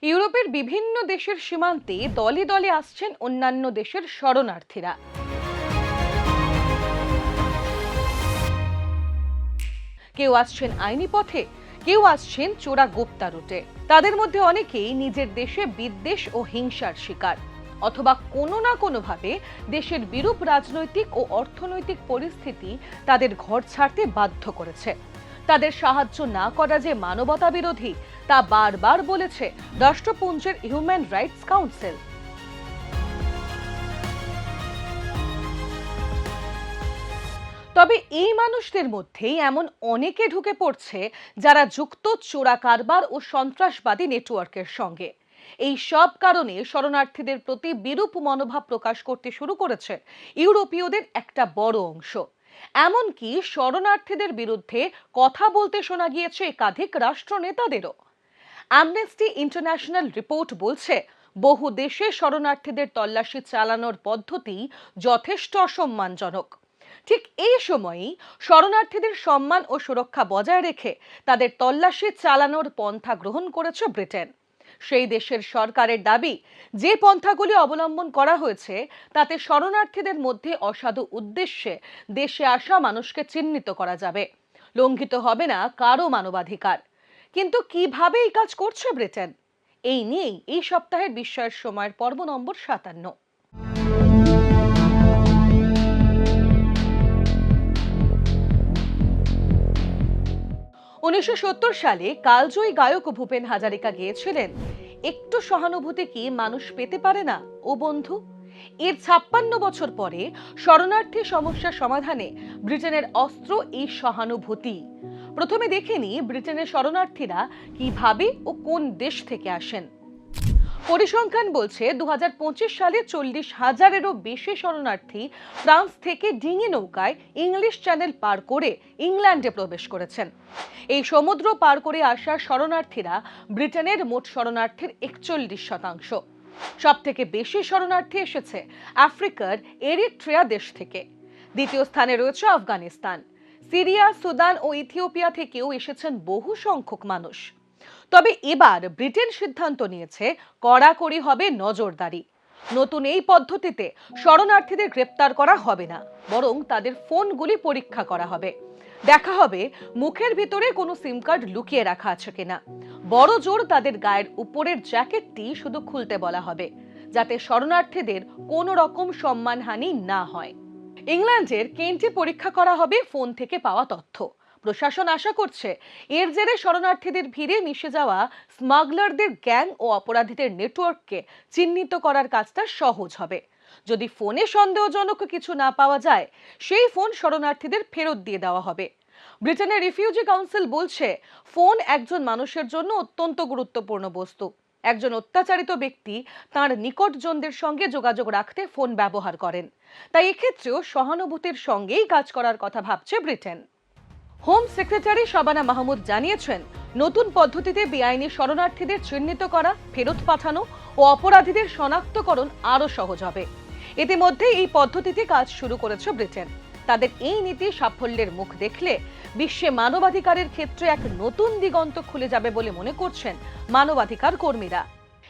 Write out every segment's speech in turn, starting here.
ইউরোপের বিভিন্ন দেশের সীমান্তে দলে দলে আসছেন অন্যান্য দেশের শরণার্থীরা। কেউ আসছেন আইনি পথে, কেউ আসছেন চোরা গোপ্তা রুটে। তাদের মধ্যে অনেকেই নিজের দেশে বিদ্বেষ ও হিংসার শিকার, অথবা কোনো না কোনোভাবে দেশের বিরূপ রাজনৈতিক ও অর্থনৈতিক পরিস্থিতি তাদের ঘর ছাড়তে বাধ্য করেছে। তাদের সাহায্য না করা যে মানবতা বিরোধী তা বারবার বলেছে রাষ্ট্রপুঞ্জের হিউম্যান রাইটস কাউন্সিল। তবে এই মানুষদের মধ্যেই এমন অনেকে ঢুকে পড়ছে যারা যুক্ত চোরা কারবার ও সন্ত্রাসবাদী নেটওয়ার্কের সঙ্গে। এই সব কারণে শরণার্থীদের প্রতি বিরূপ মনোভাব প্রকাশ করতে শুরু করেছে ইউরোপীয়দের একটা বড় অংশ। এমনকি শরণার্থীদের বিরুদ্ধে কথা বলতে শোনা গিয়েছে একাধিক রাষ্ট্রনেতাদেরও। অ্যামনেস্টি ইন্টারন্যাশনাল রিপোর্ট বলছে, বহু দেশে শরণার্থীদের তল্লাশি চালানোর পদ্ধতি যথেষ্ট অসম্মানজনক। ঠিক এই সময়ই শরণার্থীদের সম্মান ও সুরক্ষা বজায় রেখে তাদের তল্লাশি চালানোর পন্থা গ্রহণ করেছে ব্রিটেন। সেই দেশের সরকারের দাবি, যে পন্থাগুলি অবলম্বন করা হয়েছে তাতে শরণার্থীদের মধ্যে অসাধু উদ্দেশ্যে দেশে আসা মানুষকে চিহ্নিত করা যাবে, লঙ্ঘিত হবে না কারো মানবাধিকার। কিন্তু কিভাবে এই কাজ করছে ব্রিটেন, এই নিয়েই এই সপ্তাহের বিস্ময়ের সময়ের পর্ব নম্বর 57। 1970 সালে কালজয়ী গায়ক ভূপেন হাজারিকা গেয়েছিলেন, একটু সহানুভূতি কি মানুষ পেতে পারে না ও বন্ধু। এর 56 বছর পরে শরণার্থী সমস্যা সমাধানে ব্রিটেনের অস্ত্র এই সহানুভূতি। প্রথমে দেখে নি ব্রিটেনের শরণার্থীরা কিভাবে ও কোন দেশ থেকে আসেন। পরিসংখ্যান বলছে 2025 সালে 40,000-এরও বেশি শরণার্থী ফ্রান্স থেকে ডিঙি নৌকায় ইংলিশ চ্যানেল পার করে ইংল্যান্ডে প্রবেশ করেছেন। এই সমুদ্র পার করে আসা শরণার্থীরা ব্রিটেনের মোট শরণার্থীর 41%। সব থেকে বেশি শরণার্থী এসেছে আফ্রিকার এরিট্রিয়া দেশ থেকে। দ্বিতীয় স্থানে রয়েছে আফগানিস্তান। সিরিয়া, সুদান ও ইথিওপিয়া থেকেও এসেছেন বহু সংখ্যক মানুষ। তবে এবার ব্রিটেন সিদ্ধান্ত নিয়েছে কড়াকড়ি হবে নজরদারি। নতুন এই পদ্ধতিতে শরণার্থীদের গ্রেপ্তার করা হবে না, বরং তাদের ফোনগুলি পরীক্ষা করা হবে। দেখা হবে মুখের ভিতরে কোনো সিম কার্ড লুকিয়ে রাখা আছে কিনা। বড় জোর তাদের গায়ের উপরের জ্যাকেটটি শুধু খুলতে বলা হবে, যাতে শরণার্থীদের কোনো রকম সম্মানহানি না হয়। ইংল্যান্ডের কেন্টে পরীক্ষা করা হবে ফোন থেকে পাওয়া তথ্য। প্রশাসন আশা করছে এর জেরে শরণার্থীদের ভিড়ে মিশে যাওয়া স্মাগলারদের গ্যাং ও অপরাধীদের নেটওয়ার্ককে চিহ্নিত করার কাজটা সহজ হবে। যদি ফোনে সন্দেহজনক কিছু না পাওয়া যায়, সেই ফোন শরণার্থীদের ফেরত দিয়ে দেওয়া হবে। ব্রিটেনের রিফিউজি কাউন্সিল বলছে, ফোন একজন মানুষের জন্য অত্যন্ত গুরুত্বপূর্ণ বস্তু। একজন অত্যাচারিত ব্যক্তি তার নিকটজনদের সঙ্গে যোগাযোগ রাখতে ফোন ব্যবহার করেন। তাই এক্ষেত্রেও সহানুভূতির সঙ্গেই কাজ করার কথা ভাবছে Britain. Home secretary Shabana Mahmud জানিয়েছেন, নতুন পদ্ধতিতে বেআইনি শরণার্থীদের চিহ্নিত করা, ফেরত পাঠানো ও অপরাধীদের শনাক্তকরণ আরো সহজ হবে। ইতিমধ্যে এই পদ্ধতিতে কাজ শুরু করেছে ব্রিটেন। তাদের এই নীতি সাফল্যের মুখ দেখলে বিশ্বে মানবাধিকারের ক্ষেত্রে এক নতুন দিগন্ত খুলে যাবে বলে মনে করছেন মানবাধিকার কর্মীরা।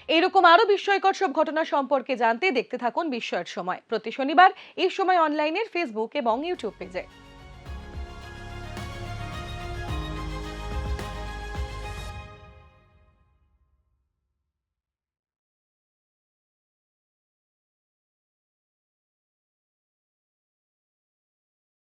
এইরকম আরো বিস্ময়কর সব ঘটনা সম্পর্কে জানতে দেখতে থাকুন বিস্ময়ের সময়, প্রতি শনিবার এই সময় অনলাইনের ফেসবুক এবং ইউটিউব পেজে।